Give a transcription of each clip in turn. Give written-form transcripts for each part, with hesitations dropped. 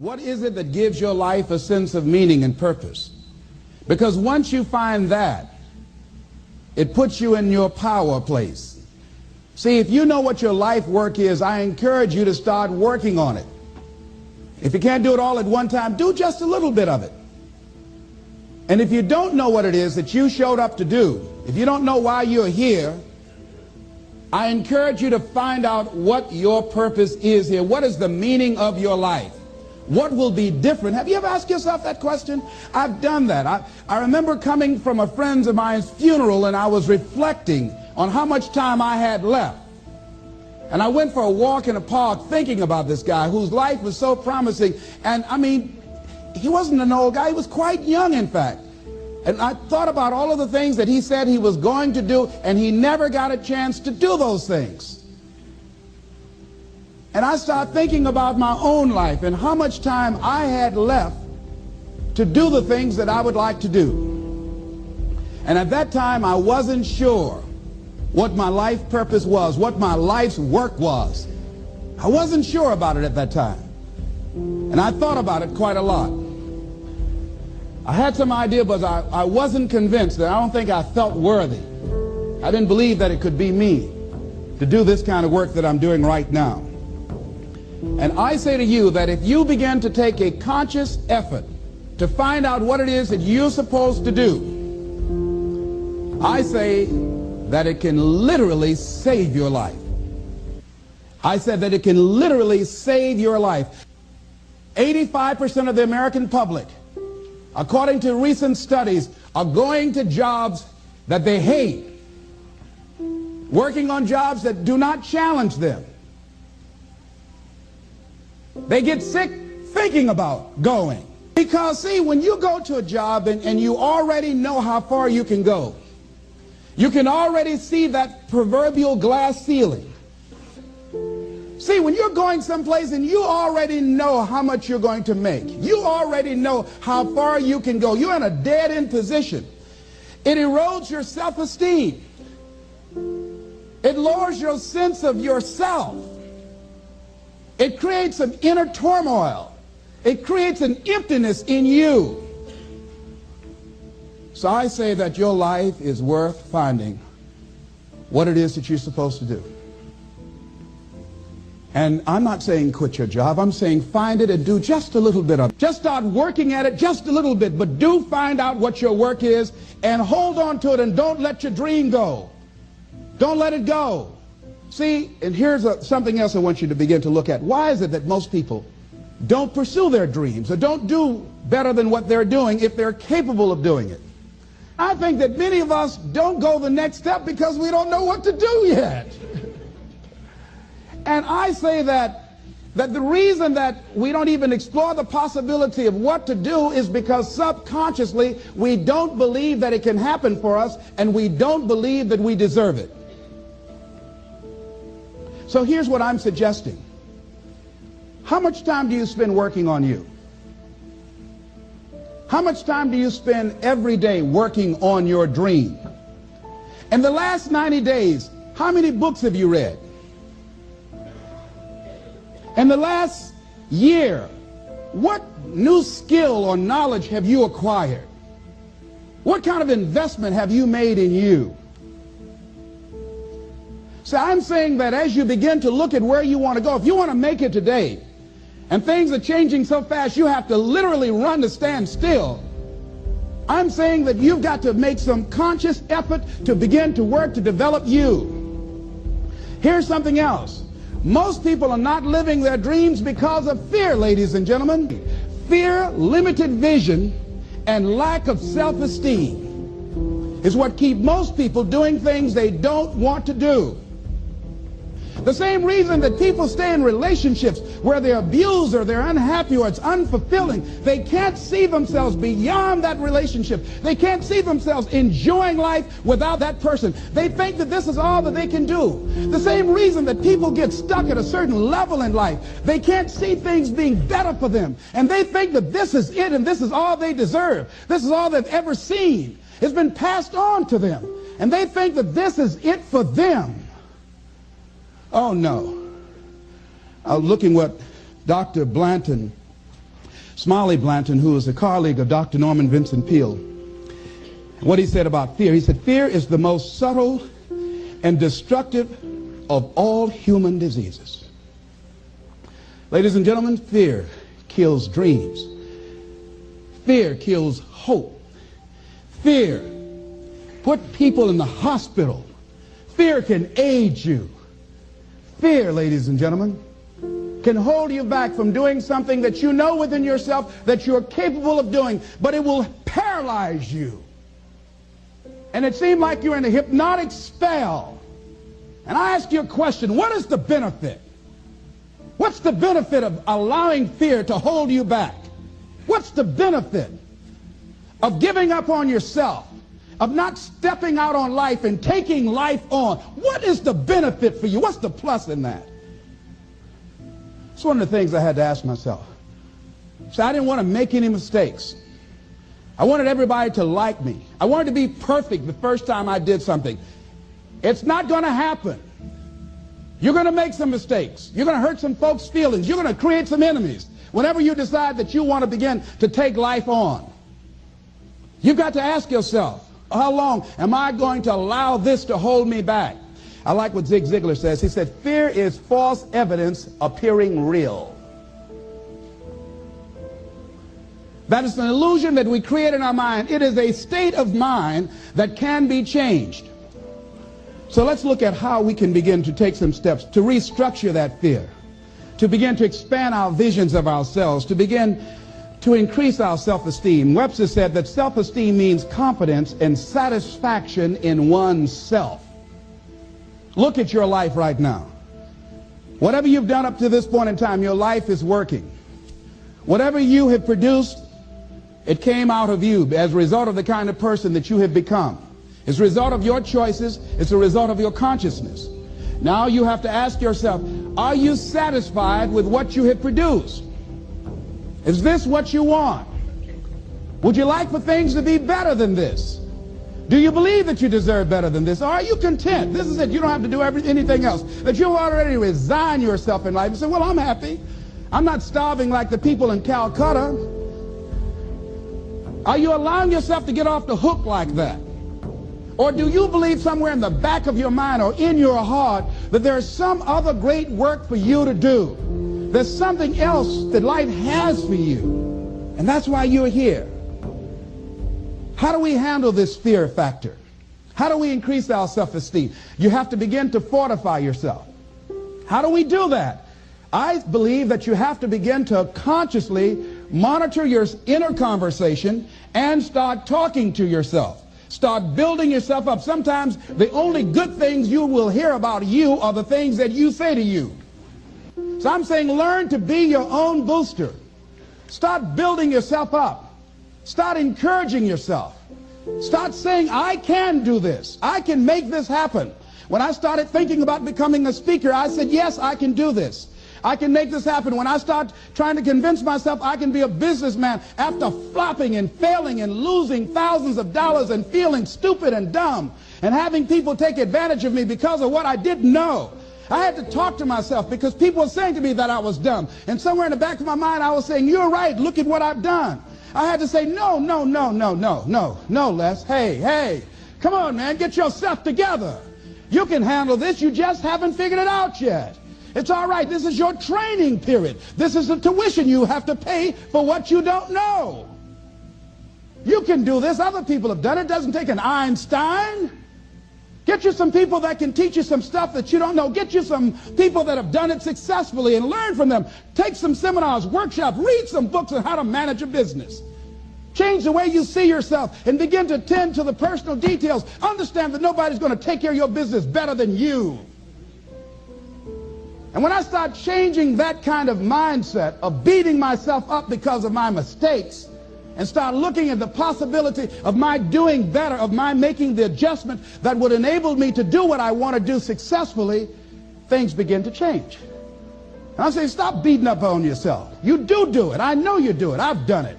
What is it that gives your life a sense of meaning and purpose? Because once you find that, it puts you in your power place. See, if you know what your life work is, I encourage you to start working on it. If you can't do it all at one time, do just a little bit of it. And if you don't know what it is that you showed up to do, if you don't know why you're here, I encourage you to find out what your purpose is here. What is the meaning of your life? What will be different? Have you ever asked yourself that question? I've done that. I remember coming from a friend of mine's funeral, and I was reflecting on how much time I had left. And I went for a walk in a park thinking about this guy whose life was so promising. And I mean, he wasn't an old guy. He was quite young, in fact. And I thought about all of the things that he said he was going to do, and he never got a chance to do those things. And I started thinking about my own life and how much time I had left to do the things that I would like to do. And at that time, I wasn't sure what my life purpose was, what my life's work was. I wasn't sure about it at that time. And I thought about it quite a lot. I had some idea, but I wasn't convinced. That I don't think I felt worthy. I didn't believe that it could be me to do this kind of work that I'm doing right now. And I say to you that if you begin to take a conscious effort to find out what it is that you're supposed to do, I say that it can literally save your life. I said that it can literally save your life. 85% of the American public, according to recent studies, are going to jobs that they hate, working on jobs that do not challenge them. They get sick thinking about going. Because, see, when you go to a job and you already know how far you can go, you can already see that proverbial glass ceiling. See, when you're going someplace and you already know how much you're going to make, you already know how far you can go, you're in a dead-end position. It erodes your self-esteem. It lowers your sense of yourself. It creates an inner turmoil. It creates an emptiness in you. So I say that your life is worth finding what it is that you're supposed to do. And I'm not saying quit your job. I'm saying find it and do just a little bit of it. Just start working at it just a little bit, but do find out what your work is and hold on to it, and don't let your dream go. Don't let it go. See, and here's something else I want you to begin to look at. Why is it that most people don't pursue their dreams or don't do better than what they're doing if they're capable of doing it? I think that many of us don't go the next step because we don't know what to do yet. And I say that the reason that we don't even explore the possibility of what to do is because subconsciously we don't believe that it can happen for us, and we don't believe that we deserve it. So here's what I'm suggesting. How much time do you spend working on you? How much time do you spend every day working on your dream? In the last 90 days, how many books have you read? In the last year, what new skill or knowledge have you acquired? What kind of investment have you made in you? So I'm saying that as you begin to look at where you want to go, if you want to make it today, and things are changing so fast you have to literally run to stand still, I'm saying that you've got to make some conscious effort to begin to work to develop you. Here's something else. Most people are not living their dreams because of fear, ladies and gentlemen. Fear, limited vision, and lack of self-esteem is what keep most people doing things they don't want to do. The same reason that people stay in relationships where they're abused or they're unhappy or it's unfulfilling, they can't see themselves beyond that relationship. They can't see themselves enjoying life without that person. They think that this is all that they can do. The same reason that people get stuck at a certain level in life, they can't see things being better for them. And they think that this is it and this is all they deserve. This is all they've ever seen. It's been passed on to them. And they think that this is it for them. Oh no. Looking what Dr. Blanton Smiley Blanton, who is a colleague of Dr. Norman Vincent Peale. What he said about fear, he said, fear is the most subtle and destructive of all human diseases. Ladies and gentlemen, fear kills dreams. Fear kills hope. Fear put people in the hospital. Fear can age you. Fear, ladies and gentlemen, can hold you back from doing something that you know within yourself that you're capable of doing, but it will paralyze you. And it seemed like you're in a hypnotic spell. And I ask you a question, what is the benefit? What's the benefit of allowing fear to hold you back? What's the benefit of giving up on yourself, of not stepping out on life and taking life on? What is the benefit for you? What's the plus in that? It's one of the things I had to ask myself. So I didn't want to make any mistakes. I wanted everybody to like me. I wanted to be perfect the first time I did something. It's not going to happen. You're going to make some mistakes. You're going to hurt some folks' feelings. You're going to create some enemies whenever you decide that you want to begin to take life on. You've got to ask yourself, how long am I going to allow this to hold me back? I like what Zig Ziglar says. He said, fear is false evidence appearing real. That is an illusion that we create in our mind. It is a state of mind that can be changed. So let's look at how we can begin to take some steps to restructure that fear, to begin to expand our visions of ourselves, to begin to increase our self-esteem. Webster said that self-esteem means confidence and satisfaction in oneself. Look at your life right now. Whatever you've done up to this point in time, your life is working. Whatever you have produced, it came out of you as a result of the kind of person that you have become. It's a result of your choices. It's a result of your consciousness. Now you have to ask yourself, are you satisfied with what you have produced? Is this what you want? Would you like for things to be better than this? Do you believe that you deserve better than this? Or are you content? This is it. You don't have to do anything else. That you already resign yourself in life and say, well, I'm happy. I'm not starving like the people in Calcutta. Are you allowing yourself to get off the hook like that? Or do you believe somewhere in the back of your mind or in your heart that there's some other great work for you to do? There's something else that life has for you. And that's why you're here. How do we handle this fear factor? How do we increase our self-esteem? You have to begin to fortify yourself. How do we do that? I believe that you have to begin to consciously monitor your inner conversation and start talking to yourself. Start building yourself up. Sometimes the only good things you will hear about you are the things that you say to you. So I'm saying learn to be your own booster. Start building yourself up. Start encouraging yourself. Start saying, I can do this. I can make this happen. When I started thinking about becoming a speaker, I said, yes, I can do this. I can make this happen. When I start trying to convince myself I can be a businessman after flopping and failing and losing thousands of dollars and feeling stupid and dumb and having people take advantage of me because of what I didn't know, I had to talk to myself because people were saying to me that I was dumb. And somewhere in the back of my mind I was saying, you're right, look at what I've done. I had to say, no, Les. Hey, come on, man, get yourself together. You can handle this, you just haven't figured it out yet. It's all right. This is your training period. This is the tuition you have to pay for what you don't know. You can do this. Other people have done it. It doesn't take an Einstein. Get you some people that can teach you some stuff that you don't know. Get you some people that have done it successfully and learn from them. Take some seminars, workshops, read some books on how to manage a business. Change the way you see yourself and begin to tend to the personal details. Understand that nobody's going to take care of your business better than you. And when I start changing that kind of mindset of beating myself up because of my mistakes and start looking at the possibility of my doing better, of my making the adjustment that would enable me to do what I want to do successfully, things begin to change. And I say, stop beating up on yourself. You do it. I know you do it. I've done it.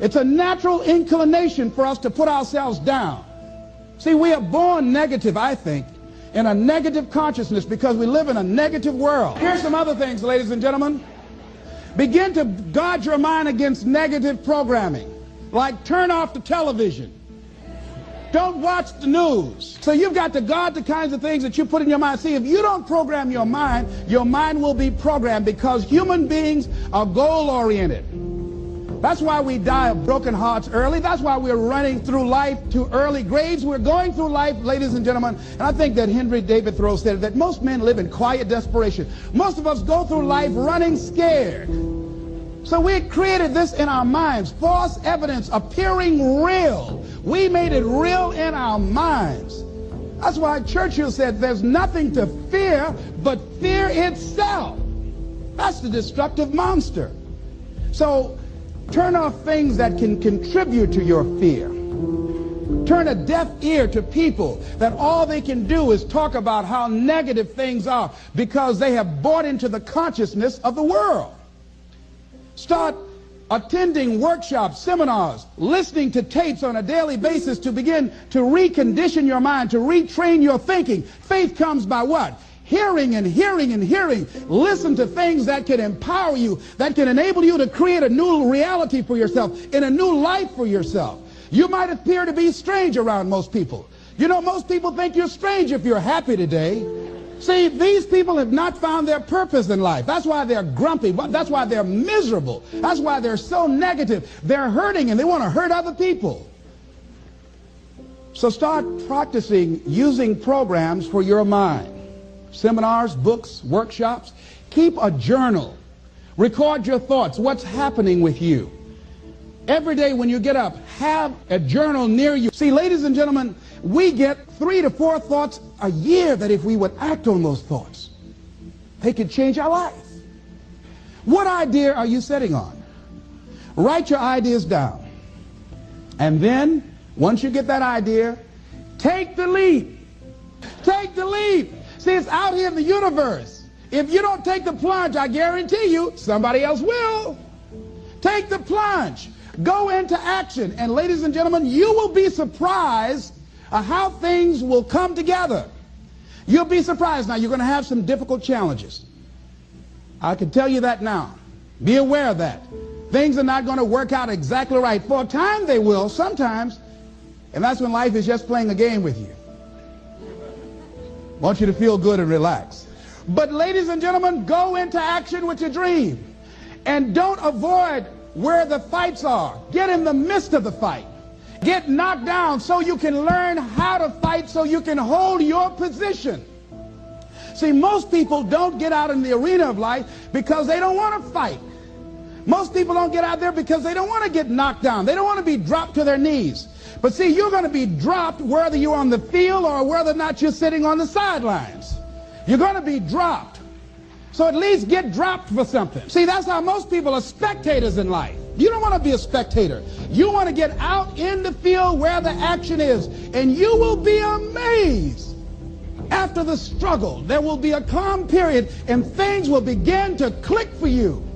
It's a natural inclination for us to put ourselves down. See, we are born negative, I think, in a negative consciousness because we live in a negative world. Here's some other things, ladies and gentlemen. Begin to guard your mind against negative programming, like turn off the television. Don't watch the news. So you've got to guard the kinds of things that you put in your mind. See, if you don't program your mind will be programmed, because human beings are goal-oriented. That's why we die of broken hearts early. That's why we're running through life to early graves. We're going through life, ladies and gentlemen, and I think that Henry David Thoreau said that most men live in quiet desperation. Most of us go through life running scared. So we created this in our minds, false evidence appearing real. We made it real in our minds. That's why Churchill said there's nothing to fear but fear itself. That's the destructive monster. So turn off things that can contribute to your fear. Turn a deaf ear to people that all they can do is talk about how negative things are, because they have bought into the consciousness of the world. Start attending workshops, seminars, listening to tapes on a daily basis to begin to recondition your mind, to retrain your thinking. Faith comes by what? Hearing and hearing and hearing. Listen to things that can empower you, that can enable you to create a new reality for yourself, and a new life for yourself. You might appear to be strange around most people. You know, most people think you're strange if you're happy today. See, these people have not found their purpose in life. That's why they're grumpy. That's why they're miserable. That's why they're so negative. They're hurting and they want to hurt other people. So start practicing using programs for your mind. Seminars, books, workshops. Keep a journal. Record your thoughts. What's happening with you? Every day when you get up, have a journal near you. See, ladies and gentlemen, we get 3 to 4 thoughts a year that if we would act on those thoughts, they could change our life. What idea are you sitting on? Write your ideas down. And then, once you get that idea, take the leap. Take the leap. See, it's out here in the universe. If you don't take the plunge, I guarantee you, somebody else will. Take the plunge. Go into action. And ladies and gentlemen, you will be surprised how things will come together. You'll be surprised. Now, you're going to have some difficult challenges. I can tell you that now. Be aware of that. Things are not going to work out exactly right. For a time they will, sometimes. And that's when life is just playing a game with you. I want you to feel good and relax. But ladies and gentlemen, go into action with your dream. And don't avoid where the fights are. Get in the midst of the fight. Get knocked down so you can learn how to fight, so you can hold your position. See, most people don't get out in the arena of life because they don't want to fight. Most people don't get out there because they don't want to get knocked down. They don't want to be dropped to their knees. But see, you're going to be dropped whether you're on the field or whether or not you're sitting on the sidelines. You're going to be dropped. So at least get dropped for something. See, that's how most people are spectators in life. You don't want to be a spectator. You want to get out in the field where the action is. And you will be amazed. After the struggle, there will be a calm period and things will begin to click for you.